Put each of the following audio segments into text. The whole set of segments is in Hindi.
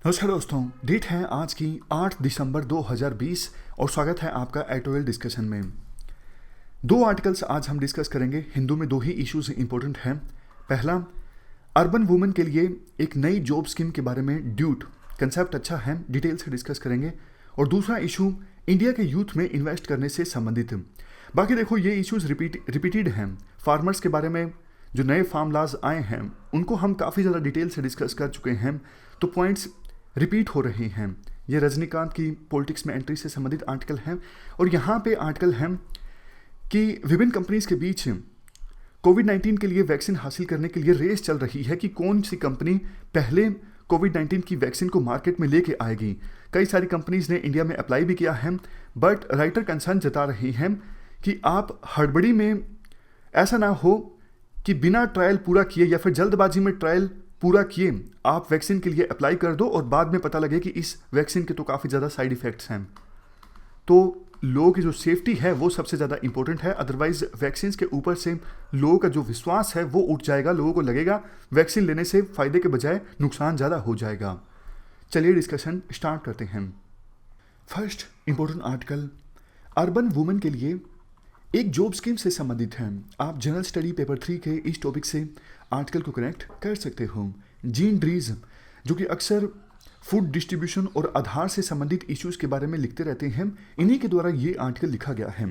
नमस्कार दोस्तों, डेट है आज की 8 दिसंबर 2020 और स्वागत है आपका एटोएल डिस्कशन में। दो आर्टिकल्स आज हम डिस्कस करेंगे। हिंदू में दो ही इश्यूज इंपॉर्टेंट हैं। पहला, अर्बन वुमेन के लिए एक नई जॉब स्कीम के बारे में ड्यूट कंसेप्ट अच्छा है, डिटेल से डिस्कस करेंगे। और दूसरा इशू इंडिया के यूथ में इन्वेस्ट करने से संबंधित। बाकी देखो, ये इश्यूज रिपीटेड हैं। फार्मर्स के बारे में जो नए फार्म लॉज आए हैं उनको हम काफ़ी ज़्यादा डिटेल से डिस्कस कर चुके हैं, तो पॉइंट्स रिपीट हो रहे हैं। ये रजनीकांत की पॉलिटिक्स में एंट्री से संबंधित आर्टिकल है। और यहाँ पे आर्टिकल है कि विभिन्न कंपनीज के बीच कोविड-19 के लिए वैक्सीन हासिल करने के लिए रेस चल रही है कि कौन सी कंपनी पहले कोविड-19 की वैक्सीन को मार्केट में लेके आएगी। कई सारी कंपनीज ने इंडिया में अप्लाई भी किया है, बट राइटर कंसर्न जता रही हैं कि आप हड़बड़ी में ऐसा ना हो कि बिना ट्रायल पूरा किए या फिर जल्दबाजी में ट्रायल पूरा किए आप वैक्सीन के लिए अप्लाई कर दो और बाद में पता लगे कि इस वैक्सीन के तो काफ़ी ज़्यादा साइड इफ़ेक्ट्स हैं। तो लोगों की जो सेफ्टी है वो सबसे ज़्यादा इंपॉर्टेंट है। अदरवाइज वैक्सीन के ऊपर से लोगों का जो विश्वास है वो उठ जाएगा। लोगों को लगेगा वैक्सीन लेने से फ़ायदे के बजाय नुकसान ज़्यादा हो जाएगा। चलिए डिस्कशन स्टार्ट करते हैं। First important article urban women के लिए एक जॉब स्कीम से संबंधित है। आप जनरल स्टडी पेपर 3 के इस टॉपिक से आर्टिकल को कनेक्ट कर सकते हो। जीन ड्रीज जो कि अक्सर फूड डिस्ट्रीब्यूशन और आधार से संबंधित इश्यूज के बारे में लिखते रहते हैं, इन्हीं के द्वारा ये आर्टिकल लिखा गया है।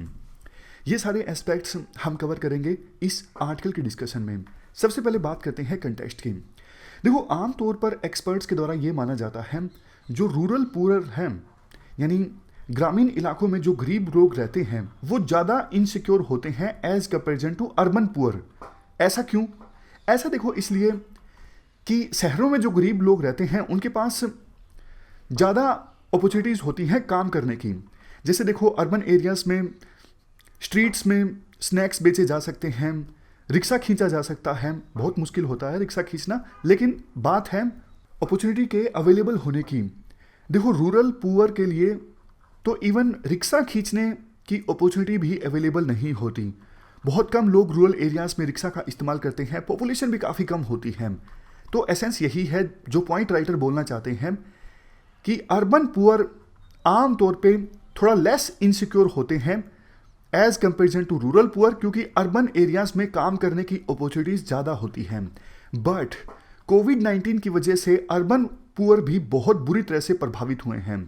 ये सारे एस्पेक्ट्स हम कवर करेंगे इस आर्टिकल के डिस्कशन में। सबसे पहले बात करते हैं कंटेक्स्ट की। देखो, आमतौर पर एक्सपर्ट्स के द्वारा ये माना जाता है जो रूरल पुअर हैं, यानी ग्रामीण इलाकों में जो गरीब लोग रहते हैं वो ज़्यादा इनसिक्योर होते हैं as comparison to urban poor. ऐसा क्यों? ऐसा देखो इसलिए कि शहरों में जो गरीब लोग रहते हैं उनके पास ज़्यादा अपॉर्चुनिटीज़ होती हैं काम करने की। जैसे देखो, अर्बन एरियाज़ में स्ट्रीट्स में स्नैक्स बेचे जा सकते हैं, रिक्शा खींचा जा सकता है। बहुत मुश्किल होता है रिक्शा खींचना, लेकिन बात है अपॉर्चुनिटी के अवेलेबल होने की। देखो, रूरल पुअर के लिए तो इवन रिक्शा खींचने की अपॉर्चुनिटी भी अवेलेबल नहीं होती। बहुत कम लोग रूरल एरियाज़ में रिक्शा का इस्तेमाल करते हैं, पॉपुलेशन भी काफ़ी कम होती है। तो एसेंस यही है जो पॉइंट राइटर बोलना चाहते हैं कि अर्बन पुअर आम तौर पे थोड़ा लेस इनसिक्योर होते हैं as comparison to rural poor, क्योंकि अर्बन एरियाज़ में काम करने की अपॉर्चुनिटीज़ ज़्यादा होती हैं। बट कोविड-19 की वजह से अर्बन पुअर भी बहुत बुरी तरह से प्रभावित हुए हैं,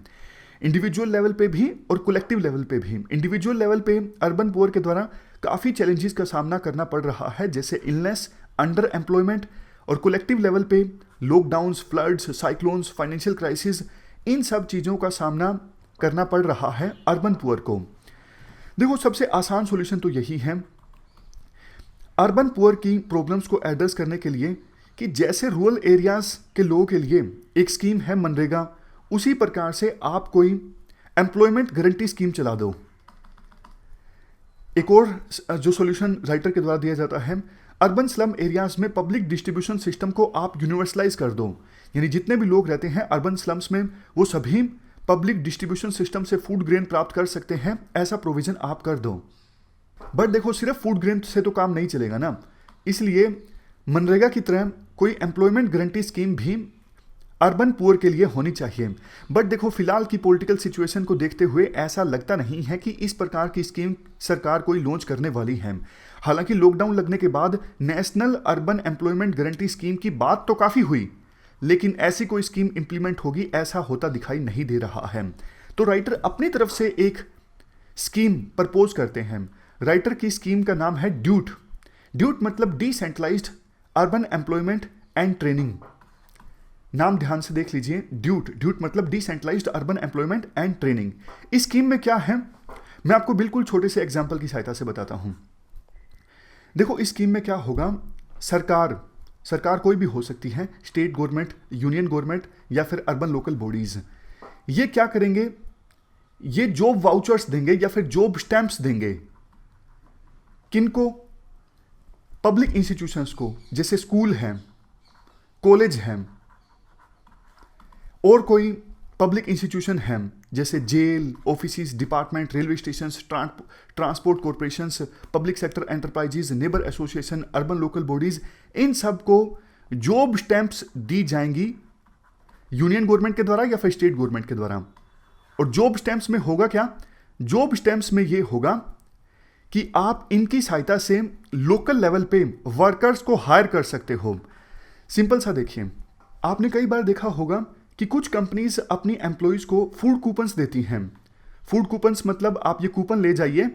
इंडिविजुअल लेवल पे भी और कलेक्टिव लेवल पे भी। इंडिविजुअल लेवल पे अर्बन पुअर के द्वारा काफ़ी चैलेंजेस का सामना करना पड़ रहा है, जैसे इलनेस, अंडर एम्प्लॉयमेंट। और कलेक्टिव लेवल पे lockdowns, floods, cyclones, financial crisis, इन सब चीज़ों का सामना करना पड़ रहा है अर्बन पुअर को। देखो, सबसे आसान सॉल्यूशन तो यही है अर्बन पुअर की प्रॉब्लम्स को एड्रेस करने के लिए कि जैसे रूरल एरियाज़ के लोगों के लिए एक स्कीम है मनरेगा, उसी प्रकार से आप कोई एम्प्लॉयमेंट गारंटी स्कीम चला दो। एक और जो सॉल्यूशन राइटर के द्वारा दिया जाता है, अर्बन स्लम एरियाज में पब्लिक डिस्ट्रीब्यूशन सिस्टम को आप यूनिवर्सलाइज कर दो, यानी जितने भी लोग रहते हैं अर्बन स्लम्स में वो सभी पब्लिक डिस्ट्रीब्यूशन सिस्टम से फूड ग्रेन प्राप्त कर सकते हैं, ऐसा प्रोविजन आप कर दो। बट देखो, सिर्फ फूड ग्रेन से तो काम नहीं चलेगा ना, इसलिए मनरेगा की तरह कोई एम्प्लॉयमेंट गारंटी स्कीम भी अर्बन पुअर के लिए होनी चाहिए। बट देखो, फिलहाल की पॉलिटिकल सिचुएशन को देखते हुए ऐसा लगता नहीं है कि इस प्रकार की स्कीम सरकार कोई लॉन्च करने वाली है। हालांकि लॉकडाउन लगने के बाद national urban employment guarantee scheme की बात तो काफ़ी हुई, लेकिन ऐसी कोई स्कीम इंप्लीमेंट होगी ऐसा होता दिखाई नहीं दे रहा है। तो राइटर अपनी तरफ से एक स्कीम प्रपोज करते हैं। राइटर की स्कीम का नाम है ड्यूट। ड्यूट मतलब decentralized urban employment and training. नाम ध्यान से देख लीजिए, ड्यूट मतलब decentralized urban employment and training. इस स्कीम में क्या है, मैं आपको बिल्कुल छोटे से एग्जांपल की सहायता से बताता हूं। देखो, इस स्कीम में क्या होगा, सरकार कोई भी हो सकती है, स्टेट गवर्नमेंट, यूनियन गवर्नमेंट या फिर अर्बन लोकल बॉडीज। ये क्या करेंगे, ये जॉब वाउचर्स देंगे या फिर जॉब स्टैंप्स देंगे। किनको? पब्लिक इंस्टीट्यूशंस को, जैसे स्कूल हैं, कॉलेज हैं, और कोई पब्लिक इंस्टीट्यूशन हैं जैसे jail, office, department, railway station, transport corporations, public sector enterprises, neighbour association, urban local bodies, इन सब को जॉब स्टैंप्स दी जाएंगी यूनियन गवर्नमेंट के द्वारा या फिर स्टेट गवर्नमेंट के द्वारा। और जॉब स्टैंप्स में होगा क्या? जॉब स्टैंप्स में ये होगा कि आप इनकी सहायता से लोकल लेवल पे वर्कर्स को हायर कर सकते हो। सिंपल सा देखिए, आपने कई बार देखा होगा कि कुछ कंपनीज अपनी एम्प्लॉयज़ को फूड कूपन्स देती हैं। फूड कूपन्स मतलब आप ये कूपन ले जाइए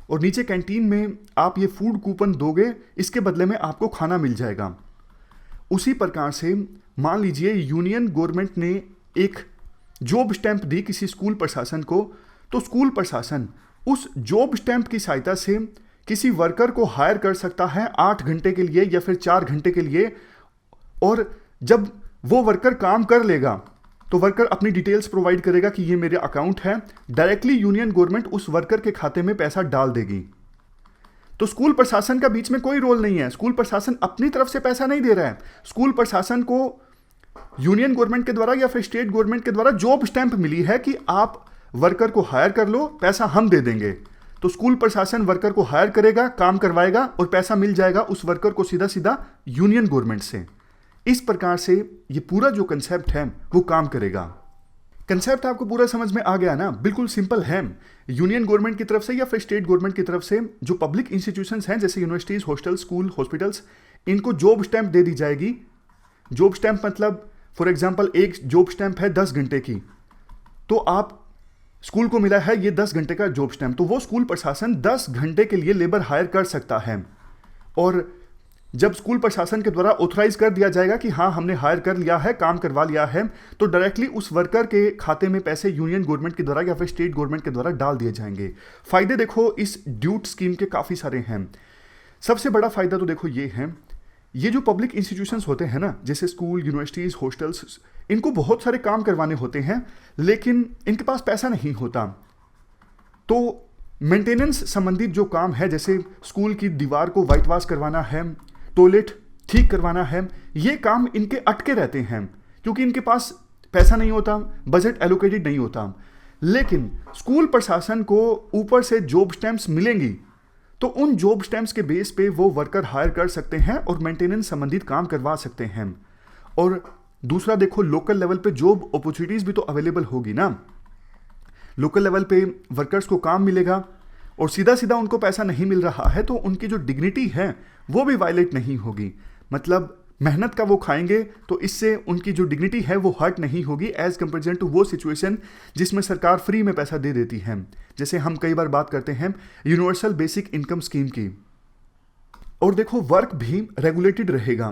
और नीचे कैंटीन में आप ये फूड कूपन दोगे, इसके बदले में आपको खाना मिल जाएगा। उसी प्रकार से मान लीजिए यूनियन गवर्नमेंट ने एक जॉब स्टैंप दी किसी स्कूल प्रशासन को, तो स्कूल प्रशासन उस जॉब स्टैंप की सहायता से किसी वर्कर को हायर कर सकता है 8 घंटे के लिए या फिर 4 घंटे के लिए। और जब वो वर्कर काम कर लेगा तो वर्कर अपनी डिटेल्स प्रोवाइड करेगा कि ये मेरे अकाउंट है, डायरेक्टली यूनियन गवर्नमेंट उस वर्कर के खाते में पैसा डाल देगी। तो स्कूल प्रशासन का बीच में कोई रोल नहीं है, स्कूल प्रशासन अपनी तरफ से पैसा नहीं दे रहा है। स्कूल प्रशासन को यूनियन गवर्नमेंट के द्वारा या फिर स्टेट गवर्नमेंट के द्वारा जॉब स्टैंप मिली है कि आप वर्कर को हायर कर लो, पैसा हम दे देंगे। तो स्कूल प्रशासन वर्कर को हायर करेगा, काम करवाएगा और पैसा मिल जाएगा उस वर्कर को सीधा सीधा यूनियन गवर्नमेंट से। इस प्रकार से ये पूरा जो कंसेप्ट है वो काम करेगा। कंसेप्ट आपको पूरा समझ में आ गया ना? बिल्कुल सिंपल है। यूनियन गवर्नमेंट की तरफ से या फिर स्टेट गवर्नमेंट की तरफ से जो पब्लिक इंस्टीट्यूशंस हैं जैसे यूनिवर्सिटीज, हॉस्टल, स्कूल, हॉस्पिटल्स, इनको जॉब स्टैंप दे दी जाएगी। जॉब स्टैंप मतलब फॉर एग्जांपल एक जॉब स्टैंप है 10 घंटे की, तो आप स्कूल को मिला है ये 10 घंटे का जॉब स्टैंप, तो वो स्कूल प्रशासन 10 घंटे के लिए लेबर हायर कर सकता है। और जब स्कूल प्रशासन के द्वारा ऑथराइज कर दिया जाएगा कि हाँ हमने हायर कर लिया है, काम करवा लिया है, तो डायरेक्टली उस वर्कर के खाते में पैसे यूनियन गवर्नमेंट के द्वारा या फिर स्टेट गवर्नमेंट के द्वारा डाल दिए जाएंगे। फायदे देखो इस ड्यूट स्कीम के काफ़ी सारे हैं। सबसे बड़ा फायदा तो देखो ये है, ये जो पब्लिक इंस्टीट्यूशंस होते हैं ना, जैसे स्कूल, यूनिवर्सिटीज़, हॉस्टल्स, इनको बहुत सारे काम करवाने होते हैं लेकिन इनके पास पैसा नहीं होता। तो मेंटेनेंस संबंधित जो काम है, जैसे स्कूल की दीवार को वाइट वॉश करवाना है, टॉयलेट ठीक करवाना है, ये काम इनके अटके रहते हैं क्योंकि इनके पास पैसा नहीं होता, बजट एलोकेटेड नहीं होता। लेकिन स्कूल प्रशासन को ऊपर से जॉब स्टैंप्स मिलेंगी, तो उन जॉब स्टैंप्स के बेस पे वो वर्कर हायर कर सकते हैं और मेंटेनेंस संबंधित काम करवा सकते हैं। और दूसरा देखो, लोकल लेवल पे जॉब अपॉर्चुनिटीज़ भी तो अवेलेबल होगी ना। लोकल लेवल पे वर्कर्स को काम मिलेगा और सीधा सीधा उनको पैसा नहीं मिल रहा है, तो उनकी जो डिग्निटी है वो भी वायलेट नहीं होगी। मतलब मेहनत का वो खाएंगे तो इससे उनकी जो डिग्निटी है वो हर्ट नहीं होगी एज कंपेरिजन टू वो सिचुएशन जिसमें सरकार फ्री में पैसा दे देती है। जैसे हम कई बार बात करते हैं यूनिवर्सल बेसिक इनकम स्कीम की। और देखो वर्क भी रेगुलेटेड रहेगा।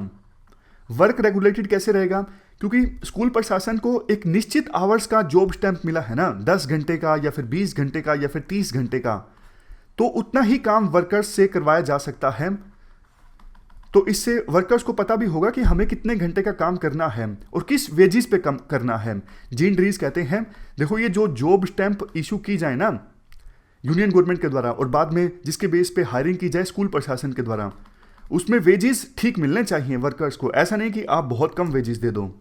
वर्क रेगुलेटेड कैसे रहेगा? क्योंकि स्कूल प्रशासन को एक निश्चित आवर्स का जॉब स्टैंप मिला है ना, 10 घंटे का या फिर 20 घंटे का या फिर 30 घंटे का, तो उतना ही काम वर्कर्स से करवाया जा सकता है। तो इससे वर्कर्स को पता भी होगा कि हमें कितने घंटे का काम करना है और किस वेजिस पे कम करना है। जीन ड्रीज कहते हैं, देखो ये जो जॉब स्टैंप इशू की जाए ना यूनियन गवर्नमेंट के द्वारा और बाद में जिसके बेस पे हायरिंग की जाए स्कूल प्रशासन के द्वारा, उसमें वेजिस ठीक मिलने चाहिए वर्कर्स को। ऐसा नहीं कि आप बहुत कम वेजिस दे दो।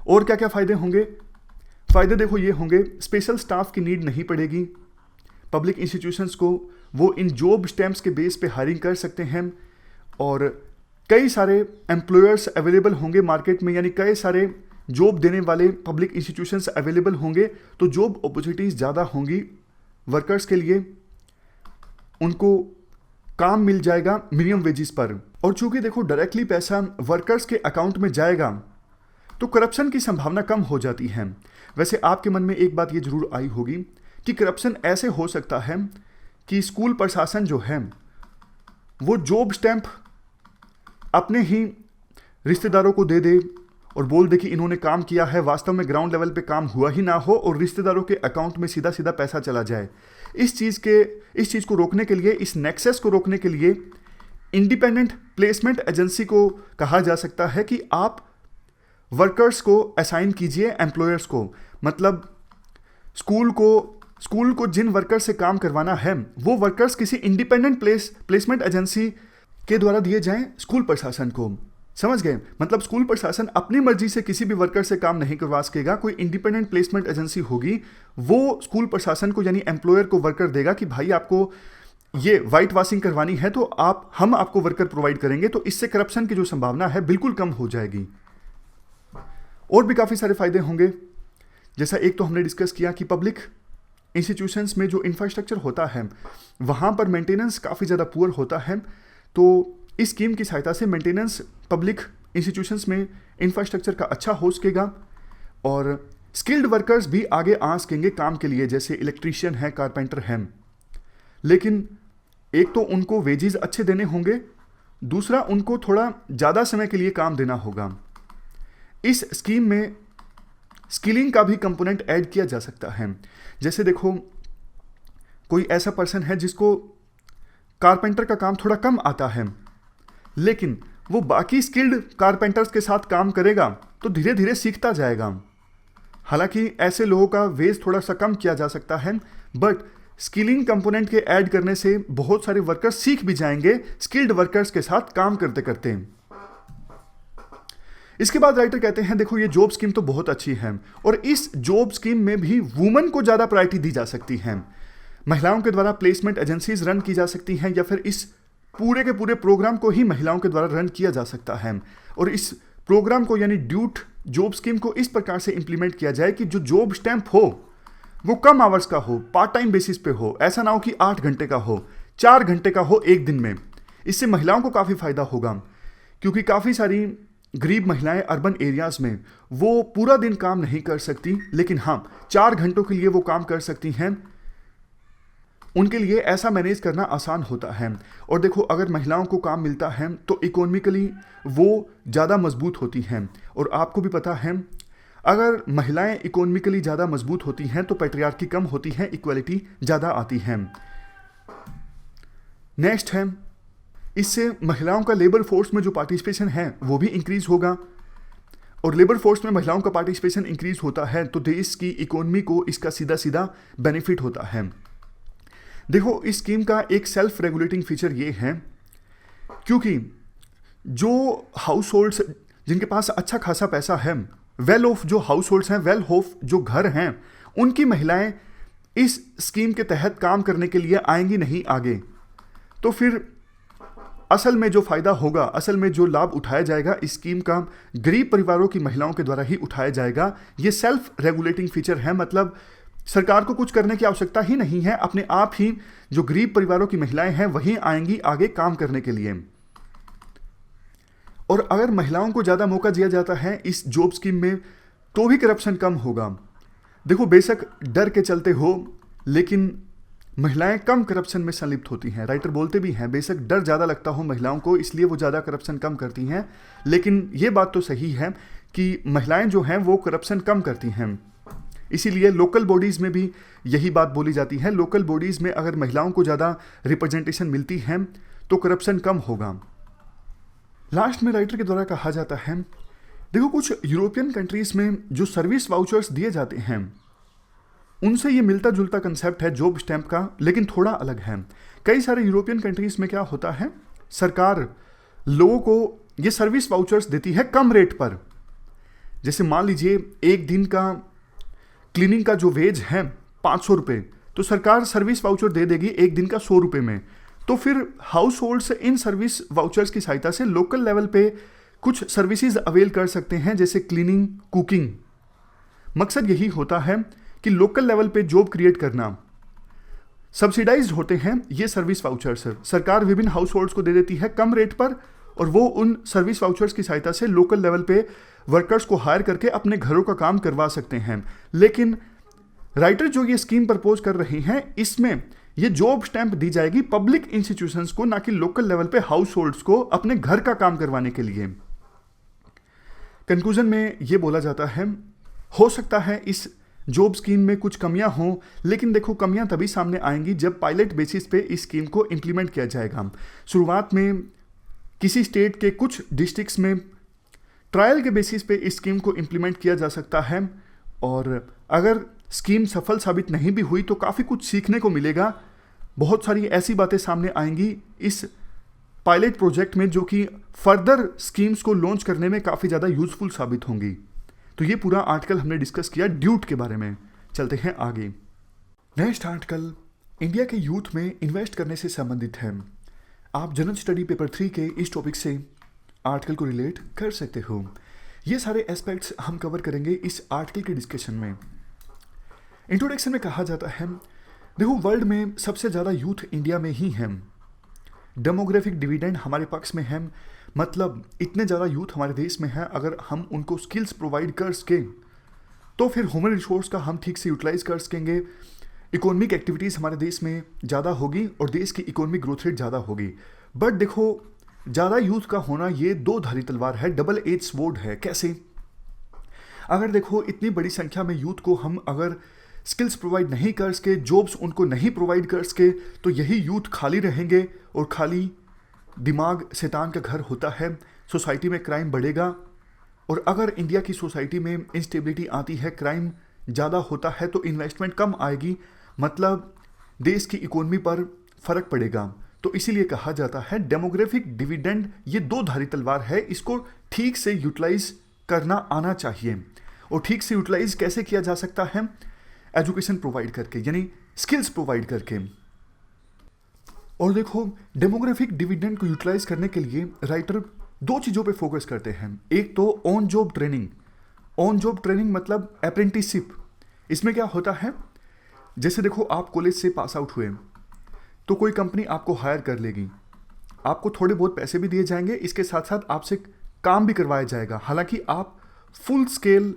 और क्या क्या फ़ायदे होंगे? फ़ायदे देखो ये होंगे, स्पेशल स्टाफ की नीड नहीं पड़ेगी। पब्लिक इंस्टीट्यूशंस को वो इन जॉब स्टैंप्स के बेस पे हायरिंग कर सकते हैं और कई सारे एम्प्लॉयर्स अवेलेबल होंगे मार्केट में, यानी कई सारे जॉब देने वाले पब्लिक इंस्टीट्यूशंस अवेलेबल होंगे, तो जॉब अपॉर्चुनिटीज़ ज़्यादा होंगी वर्कर्स के लिए, उनको काम मिल जाएगा मिनिमम वेजेस पर। और चूंकि देखो डायरेक्टली पैसा वर्कर्स के अकाउंट में जाएगा तो करप्शन की संभावना कम हो जाती है। वैसे आपके मन में एक बात ये जरूर आई होगी कि करप्शन ऐसे हो सकता है कि स्कूल प्रशासन जो है वो जॉब स्टैंप अपने ही रिश्तेदारों को दे दे और बोल दे कि इन्होंने काम किया है, वास्तव में ग्राउंड लेवल पे काम हुआ ही ना हो और रिश्तेदारों के अकाउंट में सीधा सीधा पैसा चला जाए। इस चीज़ को रोकने के लिए, इस नेक्सस को रोकने के लिए इंडिपेंडेंट प्लेसमेंट एजेंसी को कहा जा सकता है कि आप वर्कर्स को असाइन कीजिए एम्प्लॉयर्स को। मतलब स्कूल को जिन वर्कर से काम करवाना है वो वर्कर्स किसी इंडिपेंडेंट प्लेसमेंट एजेंसी के द्वारा दिए जाएं स्कूल प्रशासन को। समझ गए? मतलब स्कूल प्रशासन अपनी मर्जी से किसी भी वर्कर से काम नहीं करवा सकेगा, कोई इंडिपेंडेंट प्लेसमेंट एजेंसी होगी, वो स्कूल प्रशासन को यानी एम्प्लॉयर को वर्कर देगा कि भाई आपको ये वाइट वॉशिंग करवानी है तो हम आपको वर्कर प्रोवाइड करेंगे। तो इससे करप्शन की जो संभावना है बिल्कुल कम हो जाएगी। और भी काफ़ी सारे फायदे होंगे। जैसा एक तो हमने डिस्कस किया कि पब्लिक इंस्टीट्यूशंस में जो इंफ्रास्ट्रक्चर होता है वहाँ पर मेंटेनेंस काफ़ी ज़्यादा पुअर होता है, तो इस स्कीम की सहायता से मेंटेनेंस पब्लिक इंस्टीट्यूशंस में इंफ्रास्ट्रक्चर का अच्छा हो सकेगा। और स्किल्ड वर्कर्स भी आगे आ सकेंगे काम के लिए, जैसे इलेक्ट्रीशियन है, कारपेंटर हैं, लेकिन एक तो उनको वेजेस अच्छे देने होंगे, दूसरा उनको थोड़ा ज़्यादा समय के लिए काम देना होगा। इस स्कीम में स्किलिंग का भी कंपोनेंट ऐड किया जा सकता है। जैसे देखो, कोई ऐसा पर्सन है जिसको कारपेंटर का काम थोड़ा कम आता है, लेकिन वो बाकी स्किल्ड कारपेंटर्स के साथ काम करेगा तो धीरे धीरे सीखता जाएगा। हालांकि ऐसे लोगों का वेज थोड़ा सा कम किया जा सकता है, बट स्किलिंग कंपोनेंट के ऐड करने से बहुत सारे वर्कर्स सीख भी जाएंगे स्किल्ड वर्कर्स के साथ काम करते करते। इसके बाद राइटर कहते हैं देखो, ये जॉब स्कीम तो बहुत अच्छी है और इस जॉब स्कीम में भी वुमेन को ज़्यादा प्रायोरिटी दी जा सकती है। महिलाओं के द्वारा प्लेसमेंट एजेंसीज रन की जा सकती हैं, या फिर इस पूरे के पूरे प्रोग्राम को ही महिलाओं के द्वारा रन किया जा सकता है। और इस प्रोग्राम को यानी ड्यूट जॉब स्कीम को इस प्रकार से इंप्लीमेंट किया जाए कि जो जॉब स्टैंप हो वो कम आवर्स का हो, पार्ट टाइम बेसिस पे हो। ऐसा ना हो कि 8 घंटे का हो, 4 घंटे का हो एक दिन में। इससे महिलाओं को काफ़ी फायदा होगा, क्योंकि काफ़ी सारी गरीब महिलाएं अर्बन एरियाज में वो पूरा दिन काम नहीं कर सकती, लेकिन हाँ 4 घंटों के लिए वो काम कर सकती हैं। उनके लिए ऐसा मैनेज करना आसान होता है। और देखो, अगर महिलाओं को काम मिलता है तो इकोनॉमिकली वो ज़्यादा मजबूत होती हैं। और आपको भी पता है, अगर महिलाएं इकोनॉमिकली ज़्यादा मजबूत होती हैं तो पैट्रियार्की कम होती है, इक्वालिटी ज़्यादा आती है। नेक्स्ट है, इससे महिलाओं का लेबर फोर्स में जो पार्टिसिपेशन है वो भी इंक्रीज होगा। और लेबर फोर्स में महिलाओं का पार्टिसिपेशन इंक्रीज होता है तो देश की इकोनॉमी को इसका सीधा सीधा बेनिफिट होता है। देखो, इस स्कीम का एक सेल्फ रेगुलेटिंग फीचर ये है, क्योंकि जो हाउस होल्ड्स जिनके पास अच्छा खासा पैसा है, वेल ऑफ जो हाउस होल्ड्स हैं, वेल ऑफ जो घर हैं, उनकी महिलाएं इस स्कीम के तहत काम करने के लिए आएंगी नहीं आगे। तो फिर असल में जो फायदा होगा, असल में जो लाभ उठाया जाएगा इस स्कीम का, गरीब परिवारों की महिलाओं के द्वारा ही उठाया जाएगा। ये सेल्फ रेगुलेटिंग फीचर है, मतलब सरकार को कुछ करने की आवश्यकता ही नहीं है, अपने आप ही जो गरीब परिवारों की महिलाएं हैं वही आएंगी आगे काम करने के लिए। और अगर महिलाओं को ज़्यादा मौका दिया जाता है इस जॉब स्कीम में तो भी करप्शन कम होगा। देखो, बेशक डर के चलते हो, लेकिन महिलाएं कम करप्शन में संलिप्त होती हैं। राइटर बोलते भी हैं, बेशक डर ज़्यादा लगता हो महिलाओं को, इसलिए वो ज़्यादा करप्शन कम करती हैं, लेकिन ये बात तो सही है कि महिलाएं जो हैं वो करप्शन कम करती हैं। इसीलिए लोकल बॉडीज़ में भी यही बात बोली जाती है, लोकल बॉडीज़ में अगर महिलाओं को ज़्यादा रिप्रेजेंटेशन मिलती है तो करप्शन कम होगा। लास्ट में राइटर के द्वारा कहा जाता है, देखो, कुछ यूरोपियन कंट्रीज़ में जो सर्विस वाउचर्स दिए जाते हैं उनसे ये मिलता जुलता कंसेप्ट है जॉब स्टैंप का, लेकिन थोड़ा अलग है। कई सारे यूरोपियन कंट्रीज़ में क्या होता है, सरकार लोगों को ये सर्विस वाउचर्स देती है कम रेट पर। जैसे मान लीजिए एक दिन का क्लीनिंग का जो वेज है 500 रुपये, तो सरकार सर्विस वाउचर दे देगी एक दिन का 100 रुपये में। तो फिर हाउस होल्ड से इन सर्विस वाउचर्स की सहायता से लोकल लेवल पे कुछ सर्विसेज अवेल कर सकते हैं, जैसे क्लीनिंग, कुकिंग। मकसद यही होता है कि लोकल लेवल पे जॉब क्रिएट करना। सब्सिडाइज्ड होते हैं ये सर्विस वाउचर्स, सरकार विभिन्न हाउस होल्ड्स को दे देती है कम रेट पर, और वो उन सर्विस वाउचर्स की सहायता से लोकल लेवल पे वर्कर्स को हायर करके अपने घरों का काम करवा सकते हैं। लेकिन राइटर जो ये स्कीम प्रपोज कर रही हैं, इसमें ये जॉब स्टैंप दी जाएगी पब्लिक इंस्टीट्यूशंस को, ना कि लोकल लेवल पे हाउस होल्ड्स को अपने घर का काम करवाने के लिए। कंक्लूजन में ये बोला जाता है, हो सकता है इस जॉब स्कीम में कुछ कमियां हों, लेकिन देखो, कमियां तभी सामने आएंगी जब पायलट बेसिस पे इस स्कीम को इंप्लीमेंट किया जाएगा। शुरुआत में किसी स्टेट के कुछ डिस्ट्रिक्ट्स में ट्रायल के बेसिस पे इस स्कीम को इंप्लीमेंट किया जा सकता है, और अगर स्कीम सफल साबित नहीं भी हुई तो काफ़ी कुछ सीखने को मिलेगा। बहुत सारी ऐसी बातें सामने आएंगी इस पायलट प्रोजेक्ट में जो कि फर्दर स्कीम्स को लॉन्च करने में काफ़ी ज़्यादा यूजफुल साबित होंगी। तो ये पूरा आर्टिकल हमने डिस्कस किया ड्यूट के बारे में। चलते हैं आगे। नेक्स्ट आर्टिकल इंडिया के यूथ में इन्वेस्ट करने से संबंधित है। आप जनरल स्टडी पेपर 3 के इस टॉपिक से आर्टिकल को रिलेट कर सकते हो। ये सारे एस्पेक्ट्स हम कवर करेंगे इस आर्टिकल के डिस्कशन में। इंट्रोडक्शन में कहा जाता है, देखो वर्ल्ड में सबसे ज़्यादा यूथ इंडिया में ही है, डेमोग्राफिक डिविडेंड हमारे पक्ष में है, मतलब इतने ज़्यादा यूथ हमारे देश में है, अगर हम उनको स्किल्स प्रोवाइड कर सकें तो फिर ह्यूमन रिसोर्स का हम ठीक से यूटिलाइज कर सकेंगे, इकोनॉमिक एक्टिविटीज़ हमारे देश में ज़्यादा होगी और देश की इकोनॉमिक ग्रोथ रेट ज़्यादा होगी। बट देखो ज़्यादा यूथ का होना ये दो धारी तलवार है, डबल एज स्वॉर्ड है। कैसे? अगर देखो इतनी बड़ी संख्या में यूथ को हम अगर स्किल्स प्रोवाइड नहीं कर सके, जॉब्स उनको नहीं प्रोवाइड कर सके, तो यही यूथ खाली रहेंगे और खाली दिमाग शैतान का घर होता है, सोसाइटी में क्राइम बढ़ेगा। और अगर इंडिया की सोसाइटी में इंस्टेबिलिटी आती है, क्राइम ज़्यादा होता है, तो इन्वेस्टमेंट कम आएगी, मतलब देश की इकोनॉमी पर फर्क पड़ेगा। तो इसीलिए कहा जाता है डेमोग्राफिक डिविडेंड ये दो धारी तलवार है, इसको ठीक से यूटिलाइज करना आना चाहिए। और ठीक से यूटिलाइज कैसे किया जा सकता है? एजुकेशन प्रोवाइड करके, यानी स्किल्स प्रोवाइड करके। और देखो डेमोग्राफिक डिविडेंड को यूटिलाइज करने के लिए राइटर दो चीज़ों पे फोकस करते हैं। एक तो on job training. On job training मतलब अप्रेंटिसशिप। इसमें क्या होता है, जैसे देखो आप कॉलेज से पास आउट हुए तो कोई कंपनी आपको हायर कर लेगी, आपको थोड़े बहुत पैसे भी दिए जाएंगे, इसके साथ साथ आपसे काम भी करवाया जाएगा। हालांकि आप फुल स्केल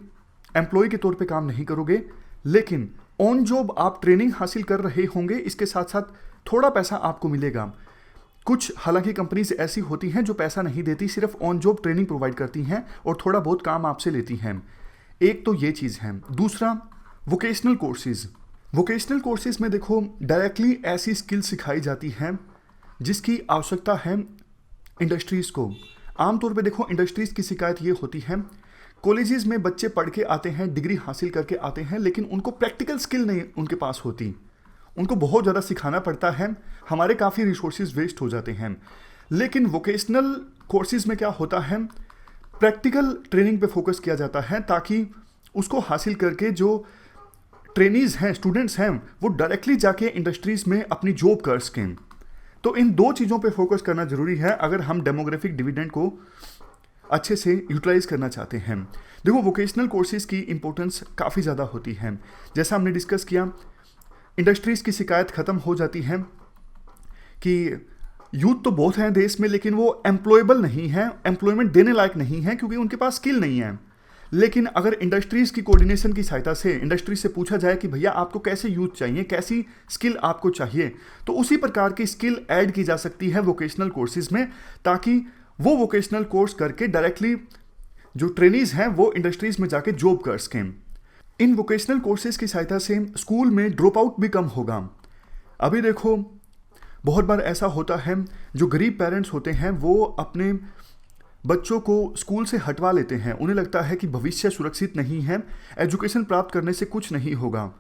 एम्प्लॉय के तौर पे काम नहीं करोगे, लेकिन ऑन जॉब आप ट्रेनिंग हासिल कर रहे होंगे, इसके साथ साथ थोड़ा पैसा आपको मिलेगा। कुछ हालांकि कंपनीज ऐसी होती हैं जो पैसा नहीं देती, सिर्फ ऑन जॉब ट्रेनिंग प्रोवाइड करती हैं और थोड़ा बहुत काम आपसे लेती हैं। एक तो ये चीज़ है। दूसरा वोकेशनल कोर्सेज। वोकेशनल कोर्सेज में देखो डायरेक्टली ऐसी स्किल सिखाई जाती हैं जिसकी आवश्यकता है इंडस्ट्रीज़ को। आमतौर पे देखो इंडस्ट्रीज़ की शिकायत ये होती है, कॉलेजेस में बच्चे पढ़ के आते हैं, डिग्री हासिल करके आते हैं, लेकिन उनको प्रैक्टिकल स्किल नहीं उनके पास होती, उनको बहुत ज़्यादा सिखाना पड़ता है, हमारे काफ़ी रिसोर्सेज वेस्ट हो जाते हैं। लेकिन वोकेशनल कोर्सेज में क्या होता है, प्रैक्टिकल ट्रेनिंग पे फोकस किया जाता है ताकि उसको हासिल करके जो ट्रेनीज हैं, स्टूडेंट्स हैं, वो डायरेक्टली जाके इंडस्ट्रीज़ में अपनी जॉब कर सकें। तो इन दो चीज़ों पे फोकस करना ज़रूरी है अगर हम डेमोग्राफिक डिविडेंड को अच्छे से यूटिलाइज करना चाहते हैं। देखो वोकेशनल कोर्सेज की इंपॉर्टेंस काफ़ी ज़्यादा होती है। जैसा हमने डिस्कस किया, इंडस्ट्रीज़ की शिकायत ख़त्म हो जाती है कि यूथ तो बहुत हैं देश में, लेकिन वो एम्प्लॉयबल नहीं है, एम्प्लॉयमेंट देने लायक नहीं है क्योंकि उनके पास स्किल नहीं है। लेकिन अगर इंडस्ट्रीज़ की कोऑर्डिनेशन की सहायता से इंडस्ट्री से पूछा जाए कि भैया आपको कैसे यूथ चाहिए, कैसी स्किल आपको चाहिए, तो उसी प्रकार की स्किल ऐड की जा सकती है वोकेशनल कोर्सेज में, ताकि वो वोकेशनल कोर्स करके डायरेक्टली जो ट्रेनीज हैं वो इंडस्ट्रीज़ में जाके जॉब कर सकें। इन वोकेशनल कोर्सेज की सहायता से स्कूल में ड्रॉप आउट भी कम होगा। अभी देखो बहुत बार ऐसा होता है, जो गरीब पेरेंट्स होते हैं वो अपने बच्चों को स्कूल से हटवा लेते हैं, उन्हें लगता है कि भविष्य सुरक्षित नहीं है, एजुकेशन प्राप्त करने से कुछ नहीं होगा।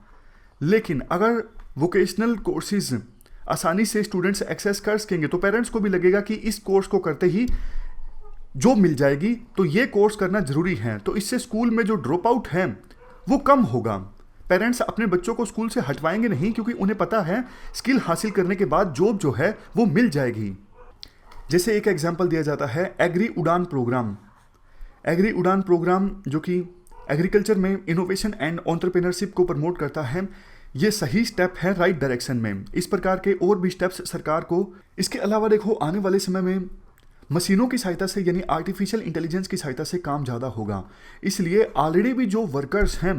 लेकिन अगर वोकेशनल कोर्सेज आसानी से स्टूडेंट्स एक्सेस कर सकेंगे तो पेरेंट्स को भी लगेगा कि इस कोर्स को करते ही जॉब मिल जाएगी, तो ये कोर्स करना ज़रूरी है। तो इससे स्कूल में जो ड्रॉप आउट है वो कम होगा। पेरेंट्स अपने बच्चों को स्कूल से हटवाएंगे नहीं क्योंकि उन्हें पता है स्किल हासिल करने के बाद जॉब जो है वो मिल जाएगी। जैसे एक एग्जांपल दिया जाता है एग्री उड़ान प्रोग्राम। एग्री उड़ान प्रोग्राम जो कि एग्रीकल्चर में इनोवेशन एंड एंटरप्रेन्योरशिप को प्रमोट करता है, ये सही स्टेप है राइट डायरेक्शन में। इस प्रकार के और भी स्टेप्स सरकार को, इसके अलावा देखो आने वाले समय में मशीनों की सहायता से यानी आर्टिफिशियल इंटेलिजेंस की सहायता से काम ज़्यादा होगा, इसलिए ऑलरेडी भी जो वर्कर्स हैं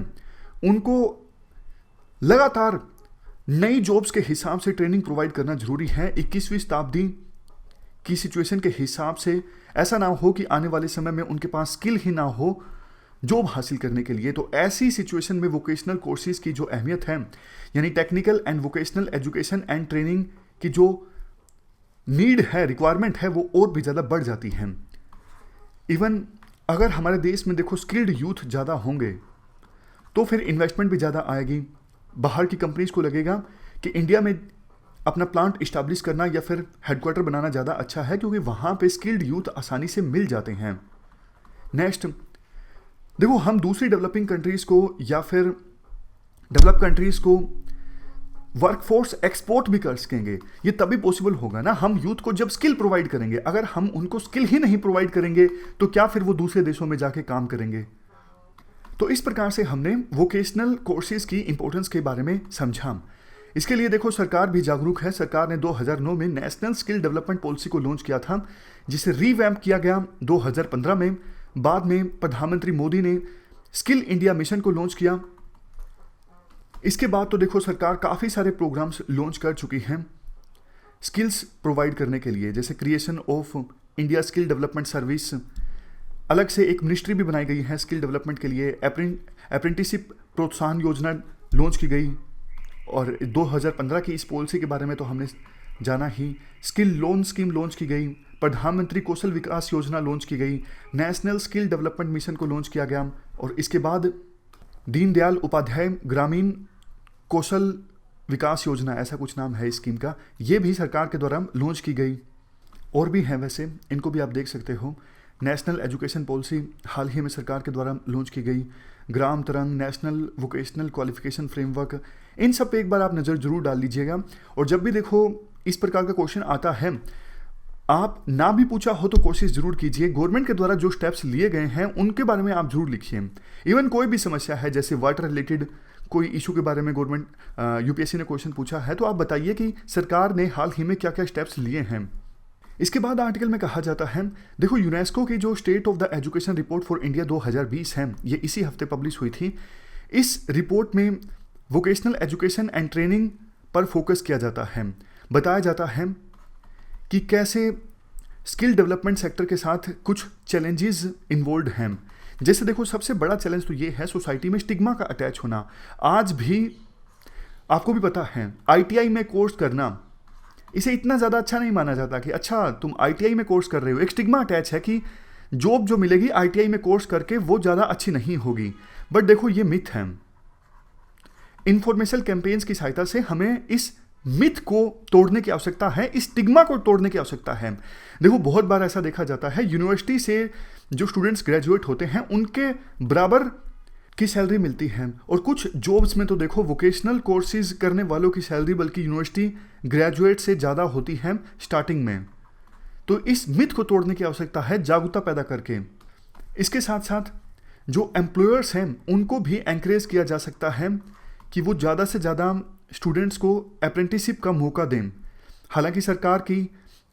उनको लगातार नई जॉब्स के हिसाब से ट्रेनिंग प्रोवाइड करना जरूरी है। 21वीं शताब्दी की सिचुएशन के हिसाब से ऐसा ना हो कि आने वाले समय में उनके पास स्किल ही ना हो जॉब हासिल करने के लिए। तो ऐसी सिचुएशन में वोकेशनल कोर्सेज की जो अहमियत है, यानी technical and vocational education and training की जो नीड है, रिक्वायरमेंट है, वो और भी ज़्यादा बढ़ जाती है। इवन अगर हमारे देश में देखो स्किल्ड यूथ ज़्यादा होंगे तो फिर इन्वेस्टमेंट भी ज़्यादा आएगी। बाहर की कंपनीज को लगेगा कि इंडिया में अपना प्लांट इस्टेब्लिश करना या फिर हेडक्वार्टर बनाना ज़्यादा अच्छा है क्योंकि वहाँ पे स्किल्ड यूथ आसानी से मिल जाते हैं। नेक्स्ट देखो, हम दूसरी डेवलपिंग कंट्रीज़ को या फिर डेवलप कंट्रीज़ को वर्कफोर्स एक्सपोर्ट भी कर सकेंगे। ये तभी पॉसिबल होगा ना, हम यूथ को जब स्किल प्रोवाइड करेंगे। अगर हम उनको स्किल ही नहीं प्रोवाइड करेंगे तो क्या फिर वो दूसरे देशों में जाके काम करेंगे। तो इस प्रकार से हमने वोकेशनल कोर्सेज की इंपॉर्टेंस के बारे में समझा। इसके लिए देखो सरकार भी जागरूक है। सरकार ने 2009 में नेशनल स्किल डेवलपमेंट पॉलिसी को लॉन्च किया था, जिसे रीवैम्प किया गया 2015 में। बाद में प्रधानमंत्री मोदी ने स्किल इंडिया मिशन को लॉन्च किया। इसके बाद तो देखो सरकार काफ़ी सारे प्रोग्राम्स लॉन्च कर चुकी हैं स्किल्स प्रोवाइड करने के लिए, जैसे creation of India skill development service, अलग से एक मिनिस्ट्री भी बनाई गई है स्किल डेवलपमेंट के लिए, अप्रेंटिसशिप प्रोत्साहन योजना लॉन्च की गई। और 2015 की इस पॉलिसी के बारे में तो हमने जाना ही। स्किल लोन स्कीम लॉन्च की गई, प्रधानमंत्री कौशल विकास योजना लॉन्च की गई, नेशनल स्किल डेवलपमेंट मिशन को लॉन्च किया गया, और इसके बाद दीनदयाल उपाध्याय ग्रामीण कौशल विकास योजना, ऐसा कुछ नाम है इस स्कीम का, ये भी सरकार के द्वारा लॉन्च की गई। और भी हैं वैसे, इनको भी आप देख सकते हो। नेशनल एजुकेशन पॉलिसी हाल ही में सरकार के द्वारा लॉन्च की गई, ग्राम तरंग, नेशनल वोकेशनल क्वालिफिकेशन फ्रेमवर्क, इन सब पे एक बार आप नज़र जरूर डाल लीजिएगा। और जब भी देखो इस प्रकार का क्वेश्चन आता है, आप ना भी पूछा हो तो कोशिश जरूर कीजिए, गवर्नमेंट के द्वारा जो स्टेप्स लिए गए हैं उनके बारे में आप जरूर लिखिए। इवन कोई भी समस्या है, जैसे वाटर रिलेटेड कोई इशू के बारे में गवर्नमेंट यूपीएससी ने क्वेश्चन पूछा है, तो आप बताइए कि सरकार ने हाल ही में क्या क्या स्टेप्स लिए हैं। इसके बाद आर्टिकल में कहा जाता है, देखो यूनेस्को की जो state of the education report for India 2020 है, ये इसी हफ्ते पब्लिश हुई थी। इस रिपोर्ट में वोकेशनल एजुकेशन एंड ट्रेनिंग पर फोकस किया जाता है। बताया जाता है कि कैसे स्किल डेवलपमेंट सेक्टर के साथ कुछ चैलेंजेस इन्वॉल्व हैं। जैसे देखो सबसे बड़ा चैलेंज तो ये है सोसाइटी में स्टिग्मा का अटैच होना। आज भी आपको भी पता है आईटीआई में कोर्स करना, इसे इतना ज़्यादा अच्छा नहीं माना जाता कि अच्छा तुम आईटीआई में कोर्स कर रहे हो। एक स्टिग्मा अटैच है कि जॉब जो मिलेगी आईटीआई में कोर्स करके वो ज़्यादा अच्छी नहीं होगी। बट देखो ये मिथ है। इंफॉर्मेशन कैंपेन्स की सहायता से हमें इस मिथ को तोड़ने की आवश्यकता है, इस स्टिग्मा को तोड़ने की आवश्यकता है। देखो बहुत बार ऐसा देखा जाता है, यूनिवर्सिटी से जो स्टूडेंट्स ग्रेजुएट होते हैं उनके बराबर की सैलरी मिलती है, और कुछ जॉब्स में तो देखो वोकेशनल कोर्सेज करने वालों की सैलरी बल्कि यूनिवर्सिटी ग्रेजुएट से ज़्यादा होती है स्टार्टिंग में। तो इस मिथ को तोड़ने की आवश्यकता है जागरूकता पैदा करके। इसके साथ साथ जो एम्प्लॉयर्स हैं उनको भी एनकरेज किया जा सकता है कि वो ज़्यादा से ज़्यादा स्टूडेंट्स को अप्रेंटिसशिप का मौका दें। हालांकि सरकार की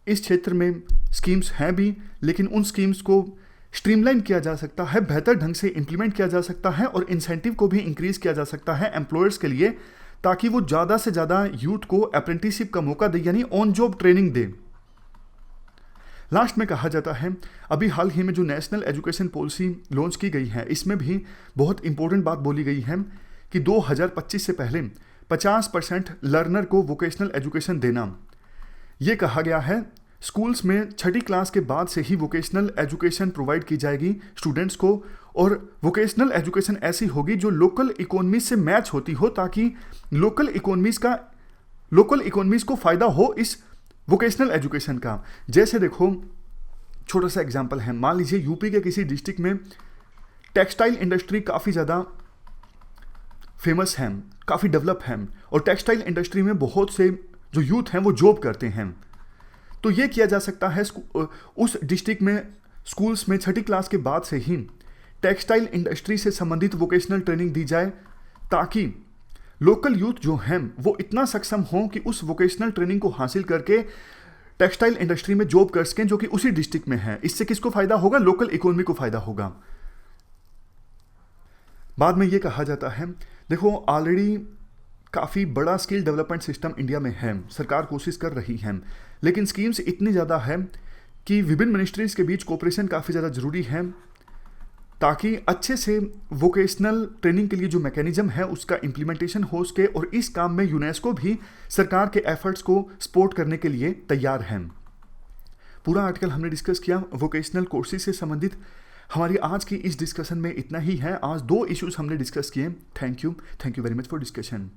इस क्षेत्र में स्कीम्स हैं भी, लेकिन उन स्कीम्स को स्ट्रीमलाइन किया जा सकता है, बेहतर ढंग से इंप्लीमेंट किया जा सकता है, और इंसेंटिव को भी इंक्रीज किया जा सकता है एम्प्लॉयर्स के लिए, ताकि वो ज़्यादा से ज़्यादा यूथ को अप्रेंटिसशिप का मौका दे, यानी on job training they. Last में कहा जाता है, अभी हाल ही में जो नेशनल एजुकेशन पॉलिसी लॉन्च की गई है, इसमें भी बहुत इंपॉर्टेंट बात बोली गई है कि 2025 से पहले 50% लर्नर को वोकेशनल एजुकेशन देना। ये कहा गया है स्कूल्स में 6ठी क्लास के बाद से ही वोकेशनल एजुकेशन प्रोवाइड की जाएगी स्टूडेंट्स को, और वोकेशनल एजुकेशन ऐसी होगी जो लोकल इकोनॉमी से मैच होती हो, ताकि लोकल इकोनॉमीज को फ़ायदा हो इस वोकेशनल एजुकेशन का। जैसे देखो छोटा सा एग्जांपल है, मान लीजिए यूपी के किसी डिस्ट्रिक्ट में टेक्सटाइल इंडस्ट्री काफ़ी ज़्यादा फेमस है, काफ़ी डेवलप है, और टेक्सटाइल इंडस्ट्री में बहुत से जो यूथ हैं वो जॉब करते हैं। तो ये किया जा सकता है उस डिस्ट्रिक्ट में स्कूल्स में 6ठी क्लास के बाद से ही टेक्सटाइल इंडस्ट्री से संबंधित वोकेशनल ट्रेनिंग दी जाए, ताकि लोकल यूथ जो हैं वो इतना सक्षम हों कि उस वोकेशनल ट्रेनिंग को हासिल करके टेक्सटाइल इंडस्ट्री में जॉब कर सकें, जो कि उसी डिस्ट्रिक्ट में है। इससे किसको फ़ायदा होगा? लोकल इकोनॉमी को फ़ायदा होगा। बाद में ये कहा जाता है, देखो ऑलरेडी काफ़ी बड़ा स्किल डेवलपमेंट सिस्टम इंडिया में है, सरकार कोशिश कर रही है, लेकिन स्कीम्स इतनी ज़्यादा है कि विभिन्न मिनिस्ट्रीज़ के बीच कोऑपरेशन काफ़ी ज़्यादा ज़रूरी है, ताकि अच्छे से वोकेशनल ट्रेनिंग के लिए जो मैकेनिज्म है उसका इम्प्लीमेंटेशन हो सके, और इस काम में यूनेस्को भी सरकार के एफर्ट्स को सपोर्ट करने के लिए तैयार है। पूरा आर्टिकल हमने डिस्कस किया वोकेशनल कोर्सेज से संबंधित। हमारी आज की इस डिस्कशन में इतना ही है। आज 2 इश्यूज हमने डिस्कस किए। Thank you very much for discussion.